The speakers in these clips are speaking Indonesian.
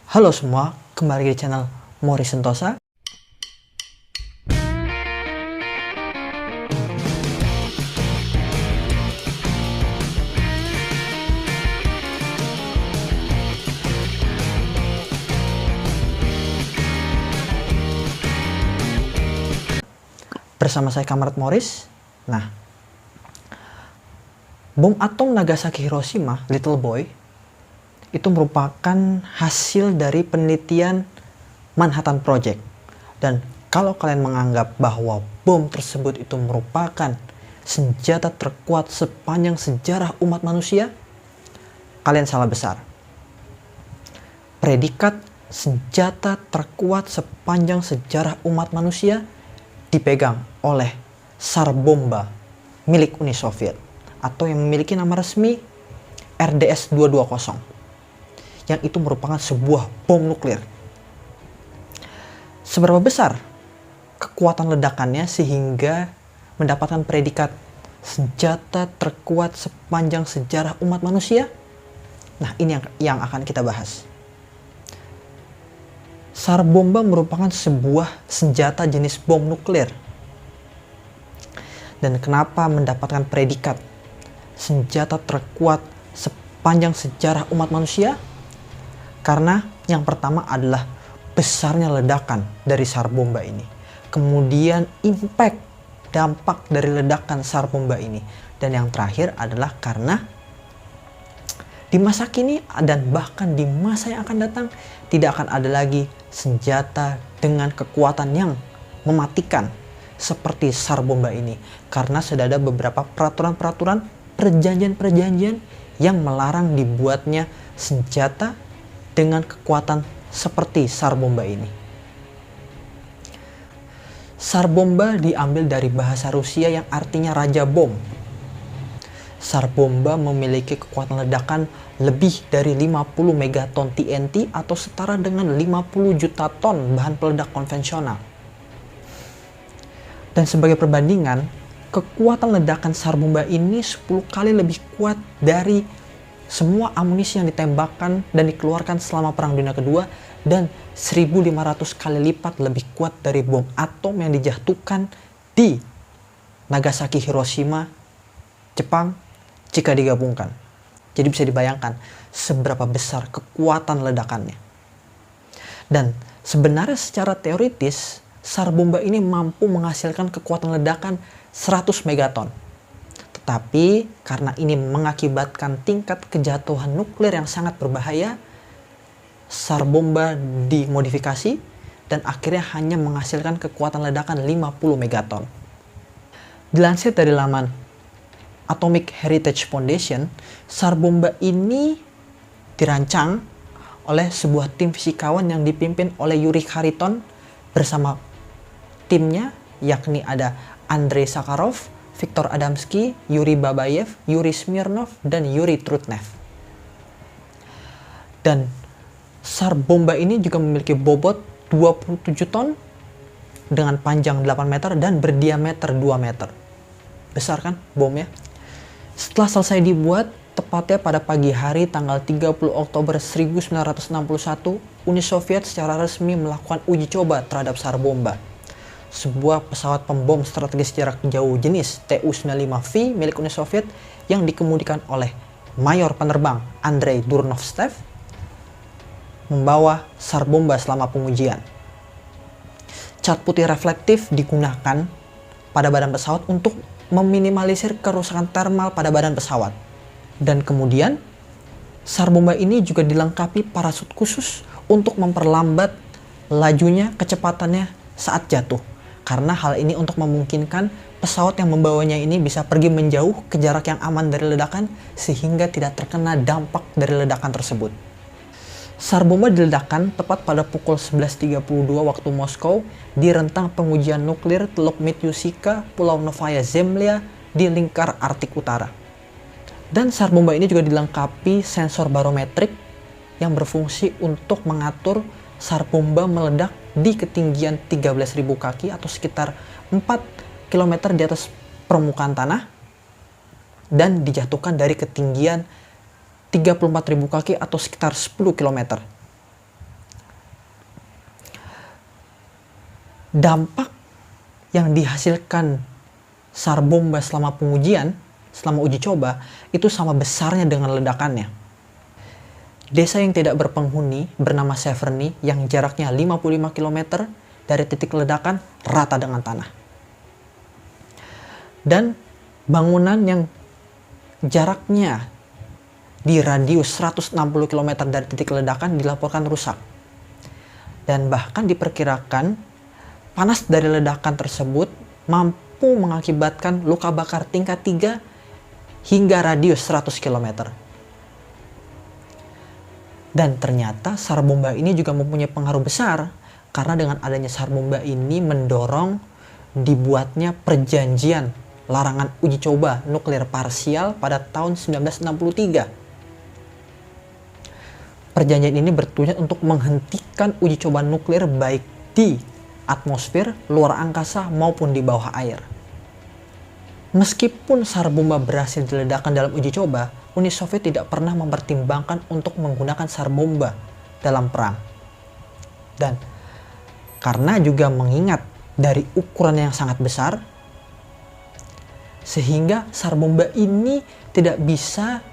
Halo semua, kembali di channel Mori Sentosa. Bersama saya Kamrat Morris. Nah, bom atom Nagasaki Hiroshima, Little Boy, itu merupakan hasil dari penelitian Manhattan Project. Dan kalau kalian menganggap bahwa bom tersebut itu merupakan senjata terkuat sepanjang sejarah umat manusia, kalian salah besar. Predikat senjata terkuat sepanjang sejarah umat manusia dipegang oleh Tsar Bomba milik Uni Soviet, atau yang memiliki nama resmi RDS-220, yang itu merupakan sebuah bom nuklir. Seberapa besar kekuatan ledakannya sehingga mendapatkan predikat senjata terkuat sepanjang sejarah umat manusia? Nah, ini yang akan kita bahas. Tsar Bomba merupakan sebuah senjata jenis bom nuklir. Dan kenapa mendapatkan predikat senjata terkuat sepanjang sejarah umat manusia? Karena yang pertama adalah besarnya ledakan dari Tsar Bomba ini. Kemudian dampak dari ledakan Tsar Bomba ini. Dan yang terakhir adalah karena di masa kini dan bahkan di masa yang akan datang tidak akan ada lagi senjata dengan kekuatan yang mematikan seperti Tsar Bomba ini. Karena sudah ada beberapa peraturan-peraturan, perjanjian-perjanjian yang melarang dibuatnya senjata dengan kekuatan seperti Tsar Bomba ini. Tsar Bomba diambil dari bahasa Rusia yang artinya Raja Bom. Tsar Bomba memiliki kekuatan ledakan lebih dari 50 megaton TNT atau setara dengan 50 juta ton bahan peledak konvensional. Dan sebagai perbandingan, kekuatan ledakan Tsar Bomba ini 10 kali lebih kuat dari semua amunisi yang ditembakkan dan dikeluarkan selama Perang Dunia Kedua, dan 1.500 kali lipat lebih kuat dari bom atom yang dijatuhkan di Nagasaki Hiroshima, Jepang, jika digabungkan. Jadi bisa dibayangkan seberapa besar kekuatan ledakannya. Dan sebenarnya secara teoritis, Tsar Bomba ini mampu menghasilkan kekuatan ledakan 100 megaton. Tapi karena ini mengakibatkan tingkat kejatuhan nuklir yang sangat berbahaya, Tsar Bomba dimodifikasi dan akhirnya hanya menghasilkan kekuatan ledakan 50 megaton. Dilansir dari laman Atomic Heritage Foundation, Tsar Bomba ini dirancang oleh sebuah tim fisikawan yang dipimpin oleh Yuri Khariton bersama timnya, yakni ada Andrei Sakharov, Viktor Adamski, Yuri Babayev, Yuri Smirnov, dan Yuri Trutnev. Dan Tsar Bomba ini juga memiliki bobot 27 ton dengan panjang 8 meter dan berdiameter 2 meter. Besar kan bomnya? Setelah selesai dibuat, tepatnya pada pagi hari tanggal 30 Oktober 1961, Uni Soviet secara resmi melakukan uji coba terhadap Tsar Bomba, sebuah pesawat pembom strategis jarak jauh jenis Tu-95V milik Uni Soviet yang dikemudikan oleh mayor penerbang Andrei Durnovstev, membawa Tsar Bomba selama pengujian. Cat putih reflektif digunakan pada badan pesawat untuk meminimalisir kerusakan termal pada badan pesawat. Dan kemudian Tsar Bomba ini juga dilengkapi parasut khusus untuk memperlambat lajunya, kecepatannya saat jatuh. Karena hal ini untuk memungkinkan pesawat yang membawanya ini bisa pergi menjauh ke jarak yang aman dari ledakan sehingga tidak terkena dampak dari ledakan tersebut. Tsar Bomba diledakkan tepat pada pukul 11.32 waktu Moskow di rentang pengujian nuklir Teluk Mityushika, Pulau Novaya Zemlya di lingkar Arktik Utara. Dan Tsar Bomba ini juga dilengkapi sensor barometrik yang berfungsi untuk mengatur Tsar Bomba meledak di ketinggian 13.000 kaki atau sekitar 4 km di atas permukaan tanah dan dijatuhkan dari ketinggian 34.000 kaki atau sekitar 10 km. dampak yang dihasilkan SAR bomba selama pengujian, selama uji coba, itu sama besarnya dengan ledakannya. Desa yang tidak berpenghuni bernama Severny yang jaraknya 55 km dari titik ledakan rata dengan tanah. Dan bangunan yang jaraknya di radius 160 km dari titik ledakan dilaporkan rusak. Dan bahkan diperkirakan panas dari ledakan tersebut mampu mengakibatkan luka bakar tingkat 3 hingga radius 100 km. Dan ternyata SAR bomba ini juga mempunyai pengaruh besar karena dengan adanya SAR bomba ini mendorong dibuatnya perjanjian larangan uji coba nuklir parsial pada tahun 1963. Perjanjian ini bertujuan untuk menghentikan uji coba nuklir baik di atmosfer, luar angkasa maupun di bawah air. Meskipun SAR bomba berhasil diledakkan dalam uji coba, Uni Soviet tidak pernah mempertimbangkan untuk menggunakan SAR bomba dalam perang. Dan karena juga mengingat dari ukuran yang sangat besar, sehingga SAR bomba ini tidak bisa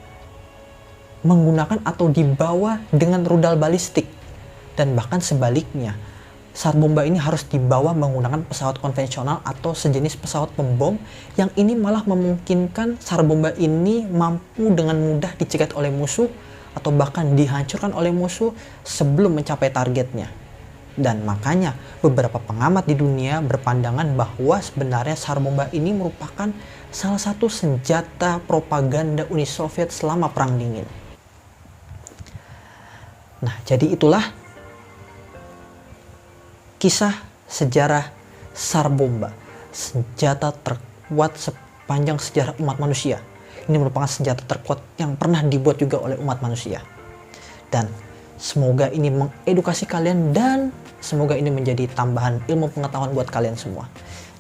menggunakan atau dibawa dengan rudal balistik. Dan bahkan sebaliknya, SAR bomba ini harus dibawa menggunakan pesawat konvensional atau sejenis pesawat pembom, yang ini malah memungkinkan SAR bomba ini mampu dengan mudah dicegat oleh musuh atau bahkan dihancurkan oleh musuh sebelum mencapai targetnya. Dan makanya beberapa pengamat di dunia berpandangan bahwa sebenarnya SAR bomba ini merupakan salah satu senjata propaganda Uni Soviet selama Perang Dingin. Nah, jadi itulah kisah sejarah SAR bomba, senjata terkuat sepanjang sejarah umat manusia. Ini merupakan senjata terkuat yang pernah dibuat juga oleh umat manusia. Dan semoga ini mengedukasi kalian dan semoga ini menjadi tambahan ilmu pengetahuan buat kalian semua.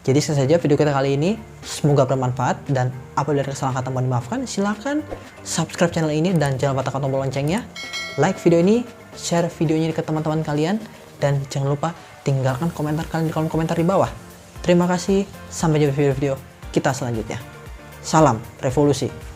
Jadi sekian saja video kita kali ini, semoga bermanfaat dan apabila ada kesalahan kata mohon dimaafkan. Silahkan subscribe channel ini dan jangan lupa tekan tombol loncengnya. Like video ini, share videonya ke teman-teman kalian, dan jangan lupa tinggalkan komentar kalian di kolom komentar di bawah. Terima kasih, sampai jumpa di video-video kita selanjutnya. Salam revolusi.